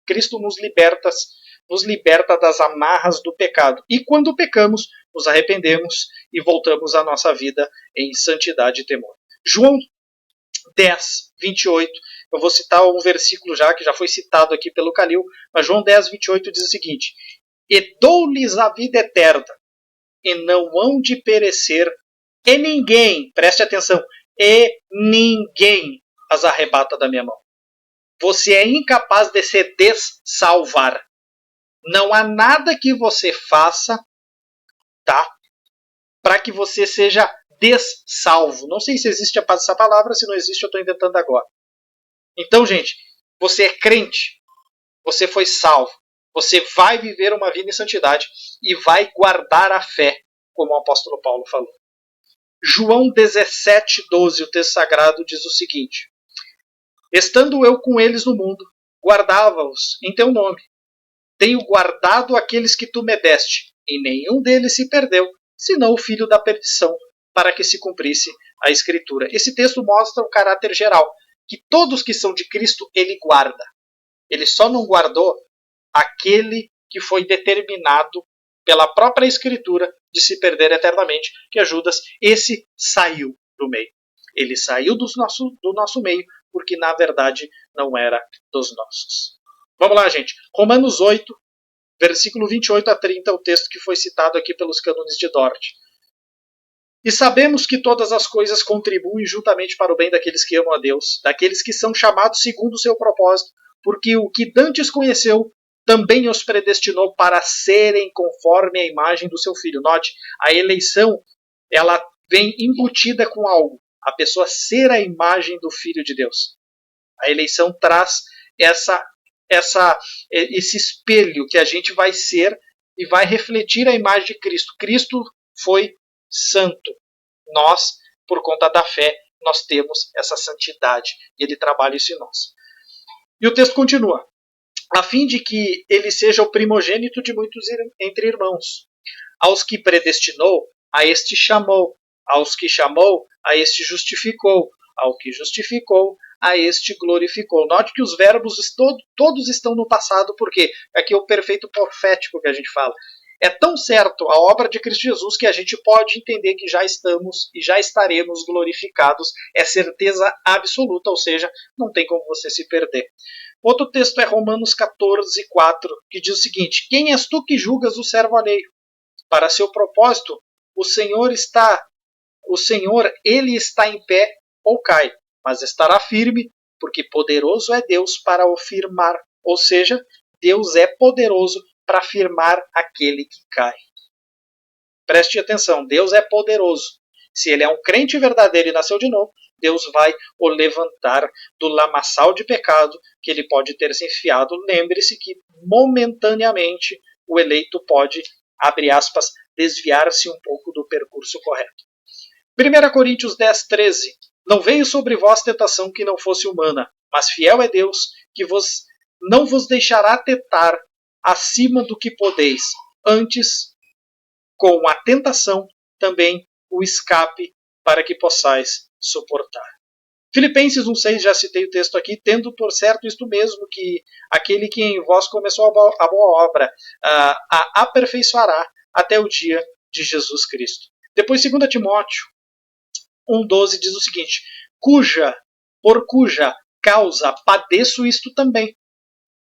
Cristo nos liberta das amarras do pecado. E quando pecamos, nos arrependemos e voltamos à nossa vida em santidade e temor. João 10, 28. Eu vou citar um versículo que já foi citado aqui pelo Calil, mas João 10, 28 diz o seguinte: E dou-lhes a vida eterna, e não hão de perecer, e ninguém, preste atenção, e ninguém as arrebata da minha mão. Você é incapaz de se dessalvar. Não há nada que você faça, tá, para que você seja dessalvo. Não sei se existe essa palavra, se não existe eu estou inventando agora. Então, gente, você é crente, você foi salvo, você vai viver uma vida em santidade e vai guardar a fé, como o apóstolo Paulo falou. João 17, 12, o texto sagrado diz o seguinte: Estando eu com eles no mundo, guardava-os em teu nome. Tenho guardado aqueles que tu me deste, e nenhum deles se perdeu, senão o filho da perdição, para que se cumprisse a Escritura. Esse texto mostra o caráter geral, que todos que são de Cristo, ele guarda. Ele só não guardou aquele que foi determinado pela própria Escritura de se perder eternamente, que é Judas. Esse saiu do meio. Ele saiu do nosso meio, porque na verdade não era dos nossos. Vamos lá, gente. Romanos 8, versículo 28 a 30, o texto que foi citado aqui pelos cânones de Dort. E sabemos que todas as coisas contribuem juntamente para o bem daqueles que amam a Deus, daqueles que são chamados segundo o seu propósito, porque o que dantes conheceu, também os predestinou para serem conforme a imagem do seu Filho. Note, a eleição, ela vem embutida com algo. A pessoa ser a imagem do Filho de Deus. A eleição traz esse espelho que a gente vai ser e vai refletir a imagem de Cristo. Cristo foi santo. Nós, por conta da fé, nós temos essa santidade. E ele trabalha isso em nós. E o texto continua. A fim de que ele seja o primogênito de muitos entre irmãos. Aos que predestinou, a este chamou. Aos que chamou, a este justificou. Ao que justificou, a este glorificou. Note que os verbos todos estão no passado, porque aqui é o perfeito profético que a gente fala. É tão certo a obra de Cristo Jesus que a gente pode entender que já estamos e já estaremos glorificados. É certeza absoluta, ou seja, não tem como você se perder. Outro texto é Romanos 14, 4, que diz o seguinte: Quem és tu que julgas o servo alheio? Para seu propósito, ele está em pé ou cai, mas estará firme, porque poderoso é Deus para o firmar. Ou seja, Deus é poderoso para firmar aquele que cai. Preste atenção, Deus é poderoso. Se ele é um crente verdadeiro e nasceu de novo, Deus vai o levantar do lamaçal de pecado que ele pode ter se enfiado. Lembre-se que momentaneamente o eleito pode, abre aspas, desviar-se um pouco do percurso correto. 1 Coríntios 10, 13. Não veio sobre vós tentação que não fosse humana, mas fiel é Deus, que não vos deixará tentar acima do que podeis. Antes, com a tentação, também o escape para que possais suportar. Filipenses 1,6, já citei o texto aqui, tendo por certo isto mesmo, que aquele que em vós começou a boa obra a aperfeiçoará até o dia de Jesus Cristo. Depois 2 Timóteo 1,12 diz o seguinte: por cuja causa padeço isto também,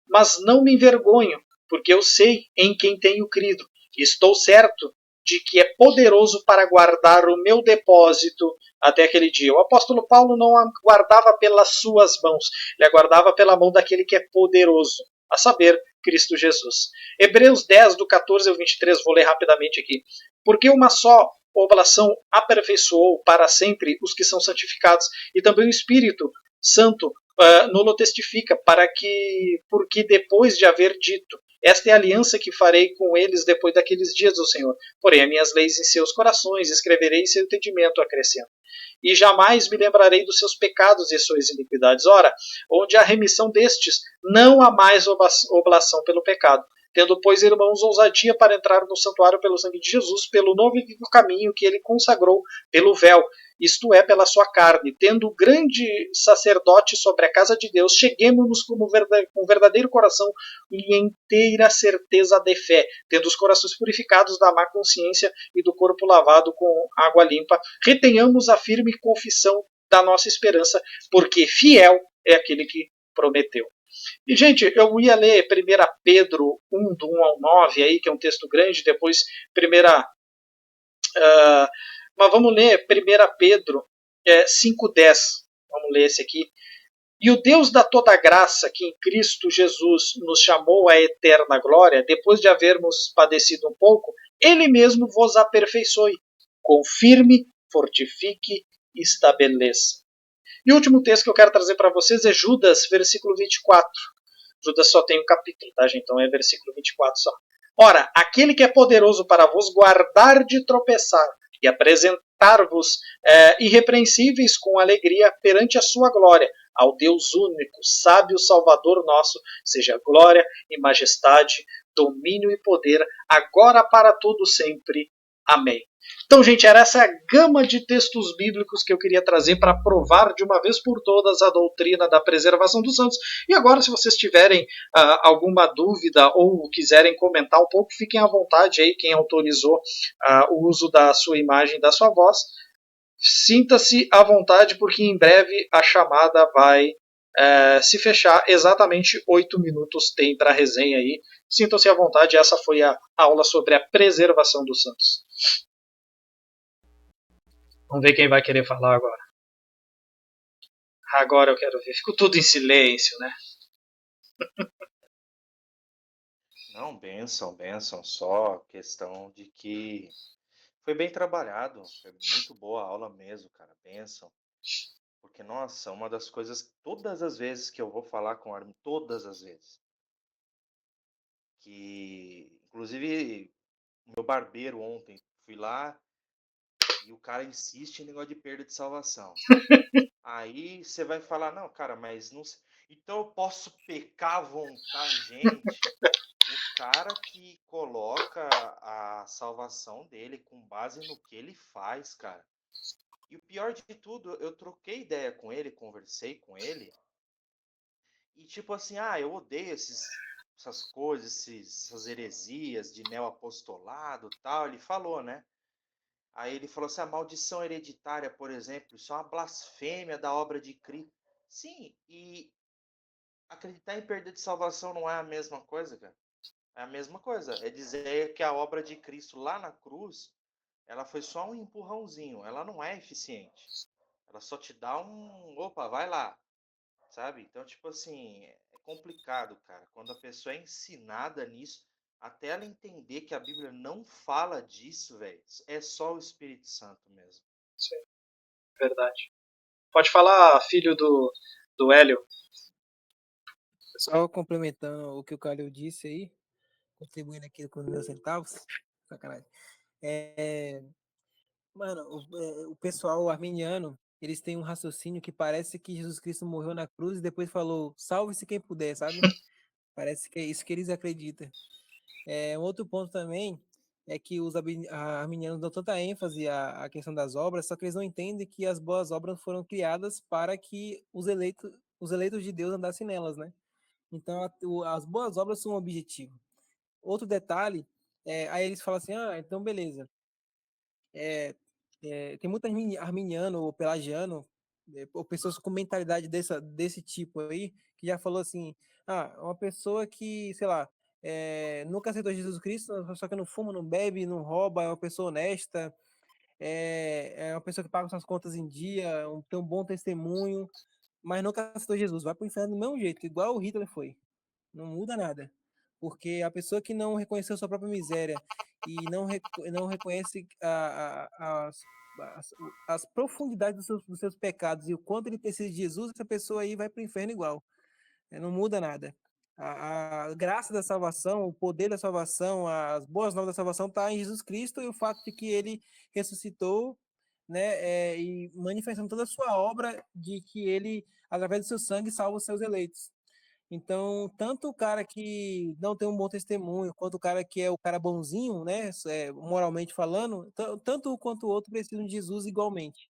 mas não me envergonho, porque eu sei em quem tenho crido, e estou certo de que é poderoso para guardar o meu depósito até aquele dia. O apóstolo Paulo não aguardava pelas suas mãos, ele aguardava pela mão daquele que é poderoso, a saber, Cristo Jesus. Hebreus 10, do 14 ao 23, vou ler rapidamente aqui. Porque uma só oblação aperfeiçoou para sempre os que são santificados, e também o Espírito Santo nulo testifica, porque depois de haver dito, esta é a aliança que farei com eles depois daqueles dias do Senhor. Porém, as minhas leis em seus corações, escreverei em seu entendimento, acrescento. E jamais me lembrarei dos seus pecados e suas iniquidades. Ora, onde há remissão destes, não há mais oblação pelo pecado. Tendo, pois, irmãos, ousadia para entrar no santuário pelo sangue de Jesus, pelo novo e vivo caminho que ele consagrou pelo véu, isto é, pela sua carne. Tendo grande sacerdote sobre a casa de Deus, cheguemos-nos com verdadeiro coração e inteira certeza de fé, tendo os corações purificados da má consciência e do corpo lavado com água limpa, retenhamos a firme confissão da nossa esperança, porque fiel é aquele que prometeu. E, gente, eu ia ler 1 Pedro 1, do 1 ao 9, aí, que é um texto grande, depois mas vamos ler 1 Pedro 5,10. Vamos ler esse aqui. E o Deus da toda graça, que em Cristo Jesus nos chamou à eterna glória, depois de havermos padecido um pouco, Ele mesmo vos aperfeiçoe, confirme, fortifique e estabeleça. E o último texto que eu quero trazer para vocês é Judas, versículo 24. Judas só tem um capítulo, tá, gente? Então é versículo 24 só. Ora, aquele que é poderoso para vos guardar de tropeçar e apresentar-vos irrepreensíveis com alegria perante a sua glória, ao Deus único, sábio Salvador nosso, seja glória e majestade, domínio e poder, agora para todo sempre. Amém. Então, gente, era essa gama de textos bíblicos que eu queria trazer para provar de uma vez por todas a doutrina da preservação dos santos. E agora, se vocês tiverem alguma dúvida ou quiserem comentar um pouco, fiquem à vontade aí, quem autorizou o uso da sua imagem e da sua voz. Sinta-se à vontade, porque em breve a chamada vai se fechar. Exatamente 8 minutos tem para a resenha aí. Sintam-se à vontade, essa foi a aula sobre a preservação dos santos. Vamos ver quem vai querer falar agora. Agora eu quero ver. Ficou tudo em silêncio, né? Não, benção, benção. Só questão de que foi bem trabalhado. Foi muito boa a aula mesmo, cara. Benção. Porque, nossa, uma das coisas, todas as vezes que eu vou falar com o Armin, todas as vezes, que, inclusive, o meu barbeiro ontem, fui lá e o cara insiste em negócio de perda de salvação. Aí você vai falar, não, cara, mas não sei. Então eu posso pecar à vontade, gente. O cara que coloca a salvação dele com base no que ele faz, cara. E o pior de tudo, eu troquei ideia com ele, conversei com ele. E tipo assim, eu odeio essas coisas, essas heresias de neoapostolado e tal. Ele falou, né? Aí ele falou assim, a maldição hereditária, por exemplo, isso é uma blasfêmia da obra de Cristo. Sim, e acreditar em perda de salvação não é a mesma coisa, cara? É a mesma coisa. É dizer que a obra de Cristo lá na cruz, ela foi só um empurrãozinho. Ela não é eficiente. Ela só te dá um... Opa, vai lá. Sabe? Então, tipo assim, é complicado, cara. Quando a pessoa é ensinada nisso, até ela entender que a Bíblia não fala disso, velho, é só o Espírito Santo mesmo. Sim, verdade. Pode falar, filho do Hélio. Só complementando o que o Calil disse aí, contribuindo aqui com os meus centavos. Sacanagem. Mano, o pessoal arminiano, eles têm um raciocínio que parece que Jesus Cristo morreu na cruz e depois falou, salve-se quem puder, sabe? Parece que é isso que eles acreditam. Um outro ponto também é que os arminianos dão tanta ênfase à questão das obras, só que eles não entendem que as boas obras foram criadas para que os eleitos de Deus andassem nelas, né? Então, as boas obras são um objetivo. Outro detalhe, aí eles falam assim, então beleza. Tem muito arminiano ou pelagiano, ou pessoas com mentalidade desse tipo aí, que já falou assim, uma pessoa que, sei lá, nunca aceitou Jesus Cristo, só que não fuma, não bebe, não rouba, é uma pessoa honesta, é uma pessoa que paga suas contas em dia, tem um bom testemunho, mas nunca aceitou Jesus, vai pro inferno do mesmo jeito, igual o Hitler foi. Não muda nada. Porque a pessoa que não reconheceu sua própria miséria e não reconhece as, as profundidades dos seus pecados e o quanto ele precisa de Jesus, essa pessoa aí vai para o inferno igual. Não muda nada. A graça da salvação, o poder da salvação, as boas novas da salvação está em Jesus Cristo e o fato de que ele ressuscitou, né, e manifestando toda a sua obra de que ele, através do seu sangue, salva os seus eleitos. Então, tanto o cara que não tem um bom testemunho, quanto o cara que é o cara bonzinho, né, moralmente falando, tanto quanto o outro precisam de Jesus igualmente.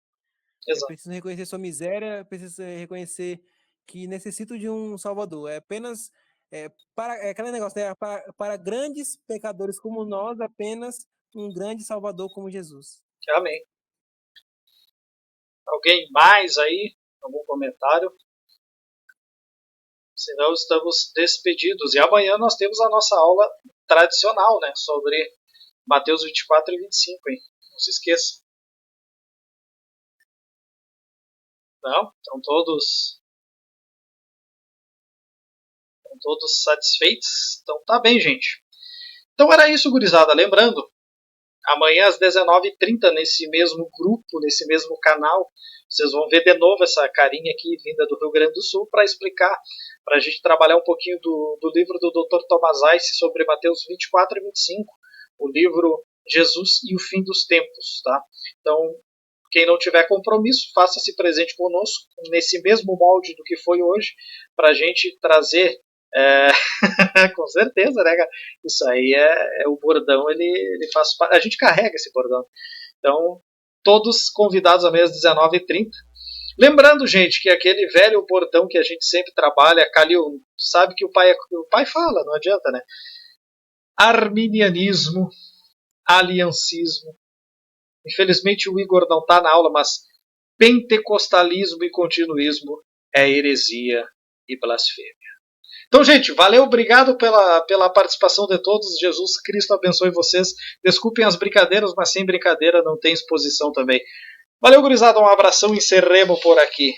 Exato. Preciso reconhecer sua miséria, preciso reconhecer que necessito de um salvador. É apenas aquele negócio, né? Para grandes pecadores como nós, apenas um grande salvador como Jesus. Amém. Alguém mais aí? Algum comentário? Senão estamos despedidos. E amanhã nós temos a nossa aula tradicional, né? Sobre Mateus 24 e 25, hein? Não se esqueça. Não? Estão todos satisfeitos? Então tá bem, gente. Então era isso, gurizada. Lembrando, amanhã às 19h30, nesse mesmo grupo, nesse mesmo canal, vocês vão ver de novo essa carinha aqui vinda do Rio Grande do Sul para explicar, para a gente trabalhar um pouquinho do livro do Dr. Thomas Ice sobre Mateus 24 e 25, o livro Jesus e o Fim dos Tempos. Tá? Então, quem não tiver compromisso, faça-se presente conosco, nesse mesmo molde do que foi hoje, para a gente trazer... com certeza, né, cara? Isso aí é o bordão, ele faz parte. A gente carrega esse bordão. Então, todos convidados amanhã às 19h30. Lembrando, gente, que aquele velho bordão que a gente sempre trabalha, Calil, sabe que o pai fala, não adianta, né? Arminianismo, aliancismo. Infelizmente o Igor não está na aula, mas pentecostalismo e continuismo é heresia e blasfêmia. Então, gente, valeu, obrigado pela participação de todos. Jesus Cristo abençoe vocês. Desculpem as brincadeiras, mas sem brincadeira não tem exposição também. Valeu, gurizada, um abração, encerremos por aqui.